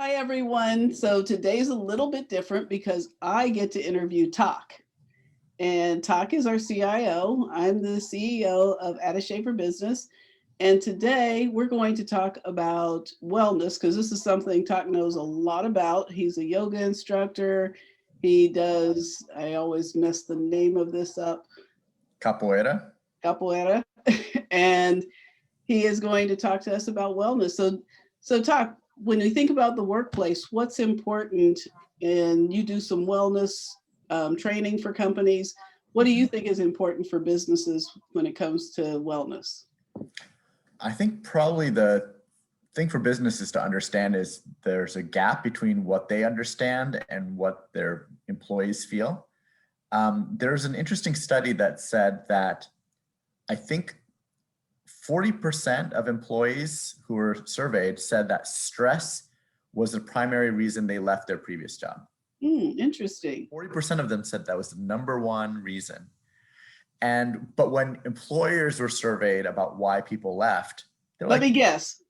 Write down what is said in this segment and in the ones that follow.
Hi, everyone. So today's a little bit different because I get to interview Tak. And Tak is our CIO. I'm the CEO of AttacheWorks. And today we're going to talk about wellness because this is something Tak knows a lot about. He's a yoga instructor. He does, I always mess the name of this up. Capoeira. Capoeira. And he is going to talk to us about wellness. So Tak, when you think about the workplace, what's important, and you do some wellness training for companies, what do you think is important for businesses when it comes to wellness? I think probably the thing for businesses to understand is there's a gap between what they understand and what their employees feel. There's an interesting study that said that I think 40% of employees who were surveyed said that stress was the primary reason they left their previous job. Interesting. 40% of them said that was the number one reason. But when employers were surveyed about why people left, they're Let me guess.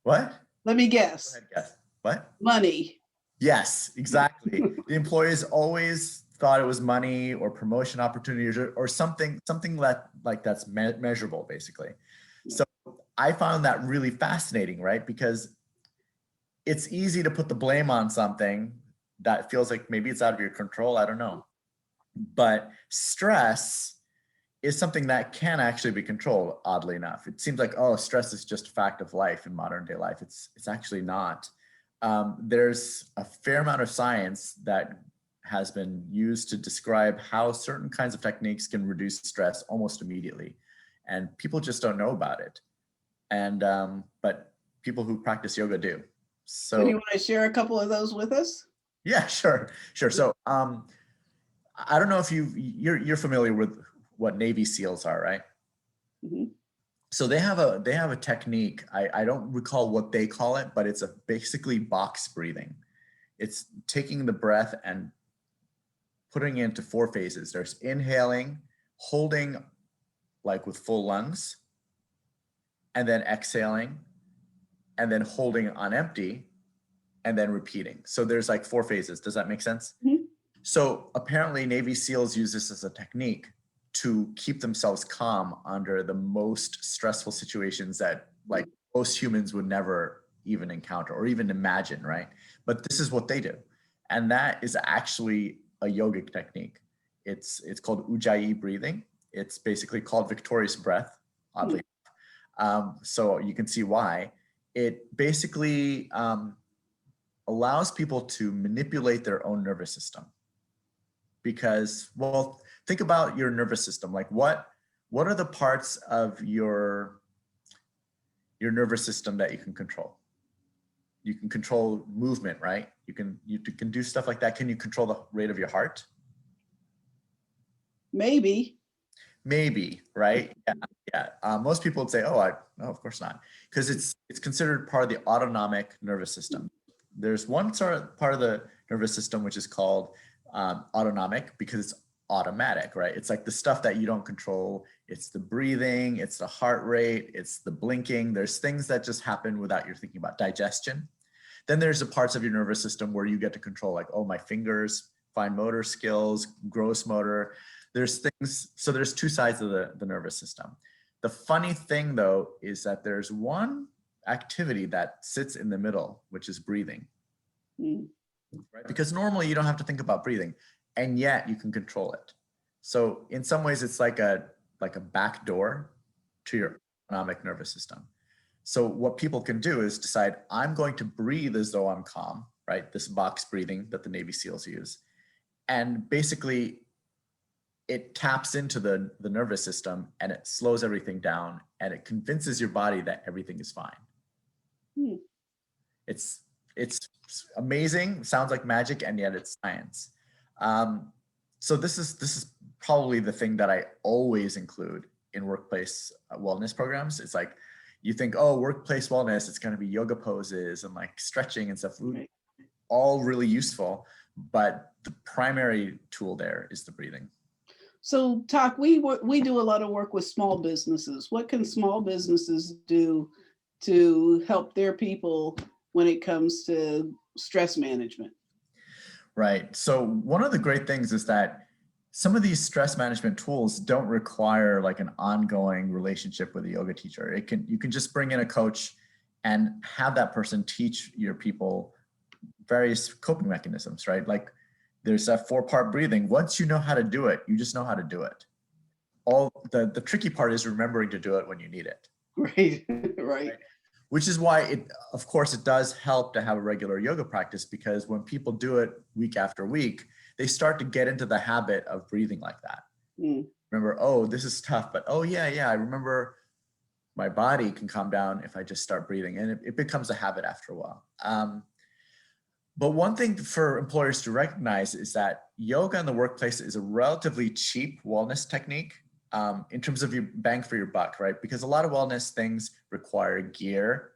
What? Let me guess. Go ahead, guess. What? Money. Yes, exactly. The employees always thought it was money or promotion opportunities or something like that's measurable, basically. So I found that really fascinating, right? Because it's easy to put the blame on something that feels like maybe it's out of your control. I don't know. But stress is something that can actually be controlled, oddly enough. It seems like, oh, stress is just a fact of life in modern day life. It's actually not. There's a fair amount of science that has been used to describe how certain kinds of techniques can reduce stress almost immediately. And people just don't know about it. And but people who practice yoga do. So do you want to share a couple of those with us? Yeah, sure. So I don't know if you're familiar with what Navy SEALs are, right? Mm-hmm. So they have a technique. I don't recall what they call it, but it's basically box breathing. It's taking the breath and putting it into 4 phases. There's inhaling, holding like with full lungs, and then exhaling, and then holding on empty, and then repeating. So there's like 4 phases. Does that make sense? Mm-hmm. So apparently Navy SEALs use this as a technique to keep themselves calm under the most stressful situations that like most humans would never even encounter or even imagine, right? But this is what they do. And that is actually a yogic technique. It's called Ujjayi breathing. It's basically called victorious breath, oddly. So you can see why. It basically allows people to manipulate their own nervous system. Because, well, think about your nervous system. Like what are the parts of your nervous system that you can control? You can control movement, right? You can do stuff like that. Can you control the rate of your heart? Maybe, right? Yeah. Most people would say, no, of course not, because it's considered part of the autonomic nervous system. There's one sort of part of the nervous system which is called autonomic because it's automatic, right? It's like the stuff that you don't control. It's the breathing, it's the heart rate, it's the blinking. There's things that just happen without you thinking about. Digestion. Then there's the parts of your nervous system where you get to control, like, oh, my fingers, fine motor skills, gross motor. There's things, so there's 2 sides of the nervous system. The funny thing though, is that there's one activity that sits in the middle, which is breathing. Right? Because normally you don't have to think about breathing, and yet you can control it. So in some ways it's like a back door to your autonomic nervous system. So what people can do is decide, I'm going to breathe as though I'm calm, right? This box breathing that the Navy SEALs use. And basically it taps into the nervous system and it slows everything down and it convinces your body that everything is fine. It's amazing, sounds like magic, and yet it's science. So this is probably the thing that I always include in workplace wellness programs. It's like, you think, oh, workplace wellness, it's going to be yoga poses and like stretching and stuff, all really useful. But the primary tool there is the breathing. So Tak, we do a lot of work with small businesses. What can small businesses do to help their people when it comes to stress management? Right. So one of the great things is that some of these stress management tools don't require like an ongoing relationship with a yoga teacher. You can just bring in a coach and have that person teach your people various coping mechanisms, right? Like there's that 4-part breathing. Once you know how to do it, you just know how to do it. All the tricky part is remembering to do it when you need it. Right, right. Which is why of course, it does help to have a regular yoga practice, because when people do it week after week, they start to get into the habit of breathing like that. Remember, oh, this is tough, but oh yeah, I remember my body can calm down if I just start breathing, and it becomes a habit after a while. But one thing for employers to recognize is that yoga in the workplace is a relatively cheap wellness technique. In terms of your bang for your buck, right? Because a lot of wellness things require gear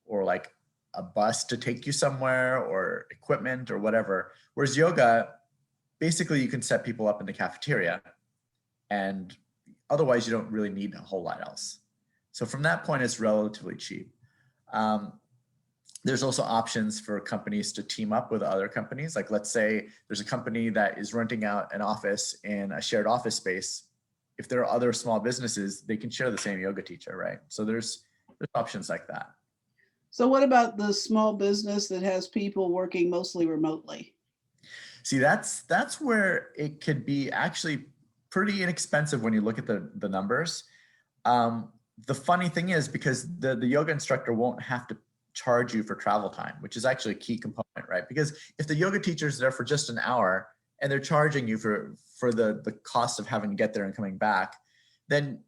or like a bus to take you somewhere or equipment or whatever. Whereas yoga, basically you can set people up in the cafeteria and otherwise you don't really need a whole lot else. So from that point, it's relatively cheap. There's also options for companies to team up with other companies. Like let's say there's a company that is renting out an office in a shared office space. If there are other small businesses, they can share the same yoga teacher, right? So there's options like that. So what about the small business that has people working mostly remotely? See, that's where it could be actually pretty inexpensive when you look at the numbers. The funny thing is, because the yoga instructor won't have to charge you for travel time, which is actually a key component, right? Because if the yoga teacher is there for just an hour and they're charging you for the cost of having to get there and coming back, then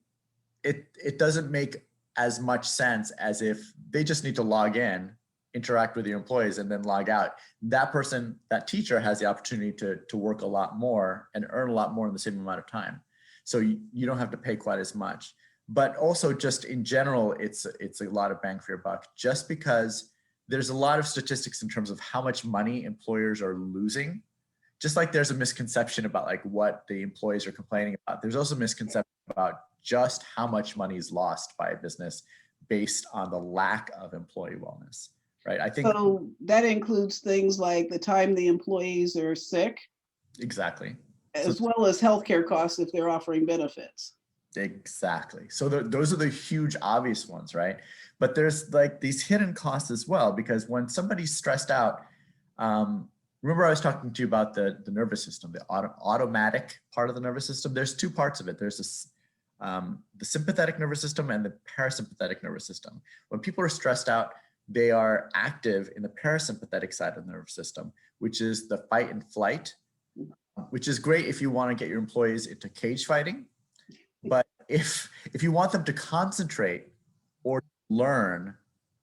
it doesn't make as much sense as if they just need to log in, interact with your employees, and then log out. That person, that teacher, has the opportunity to work a lot more and earn a lot more in the same amount of time. So you don't have to pay quite as much. But also just in general, it's a lot of bang for your buck, just because there's a lot of statistics in terms of how much money employers are losing. Just like there's a misconception about like what the employees are complaining about, there's also a misconception about just how much money is lost by a business based on the lack of employee wellness, right? I think so that includes things like the time the employees are sick. Exactly. As well as healthcare costs if they're offering benefits. Exactly. So those are the huge obvious ones, right? But there's like these hidden costs as well, because when somebody's stressed out, remember I was talking to you about the nervous system, the automatic part of the nervous system. There's two parts of it. There's this, the sympathetic nervous system and the parasympathetic nervous system. When people are stressed out, they are active in the parasympathetic side of the nervous system, which is the fight and flight, which is great if you want to get your employees into cage fighting. But if you want them to concentrate or learn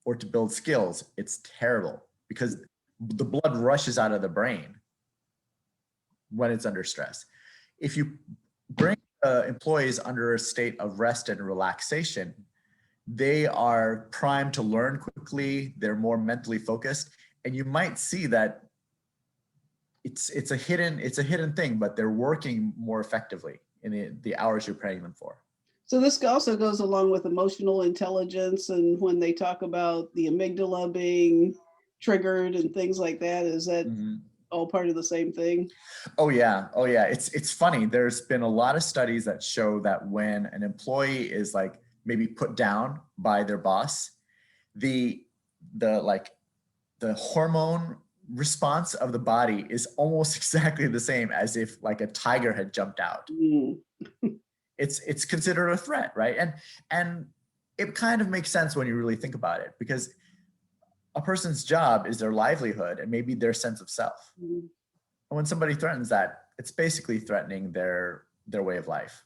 or to build skills, it's terrible, because the blood rushes out of the brain when it's under stress. If you bring employees under a state of rest and relaxation, they are primed to learn quickly, they're more mentally focused, and you might see that it's a hidden thing, but they're working more effectively in the hours you're paying them for. So this also goes along with emotional intelligence, and when they talk about the amygdala being triggered and things like that, is that all part of the same thing? Oh yeah. It's funny. There's been a lot of studies that show that when an employee is like maybe put down by their boss, the hormone response of the body is almost exactly the same as if like a tiger had jumped out. It's considered a threat, right? And it kind of makes sense when you really think about it, because a person's job is their livelihood and maybe their sense of self. And when somebody threatens that, it's basically threatening their way of life.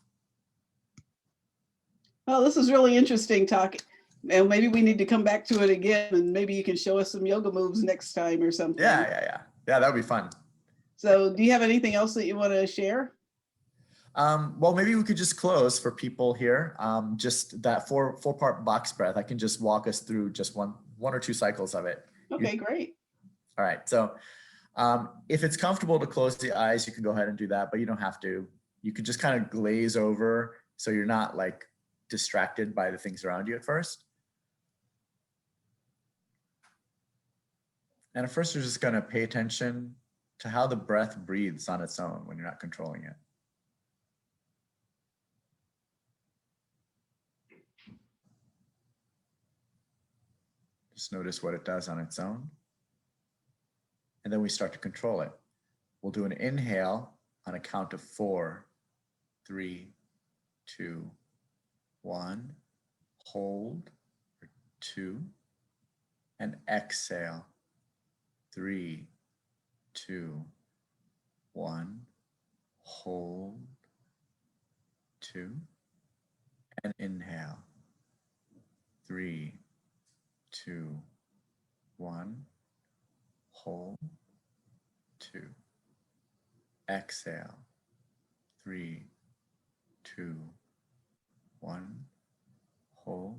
Well, this is really interesting talking. And maybe we need to come back to it again, and maybe you can show us some yoga moves next time or something. Yeah, that would be fun. So do you have anything else that you want to share? Well, maybe we could just close for people here. Just that four-part box breath. I can just walk us through just one or two cycles of it. Okay, great. All right. So if it's comfortable to close the eyes, you can go ahead and do that, but you don't have to. You could just kind of glaze over so you're not like distracted by the things around you at first. And at first, you're just going to pay attention to how the breath breathes on its own when you're not controlling it. Just notice what it does on its own. And then we start to control it. We'll do an inhale on a count of 4, 3, 2, 1. Hold for 2. And exhale. 3, 2, 1. Hold. 2. And inhale. 3, 2, 1. Hold. 2. Exhale. 3, 2, 1. Hold.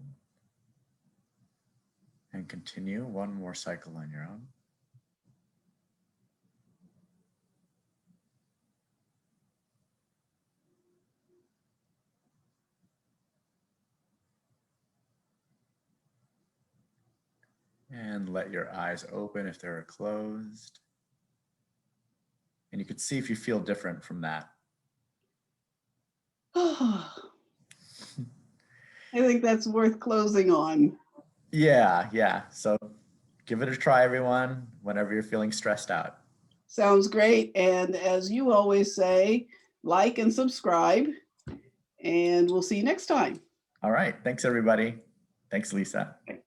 And continue one more cycle on your own. And let your eyes open if they're closed. And you can see if you feel different from that. I think that's worth closing on. Yeah. So give it a try, everyone, whenever you're feeling stressed out. Sounds great. And as you always say, like and subscribe, and we'll see you next time. All right. Thanks, everybody. Thanks, Lisa. Okay.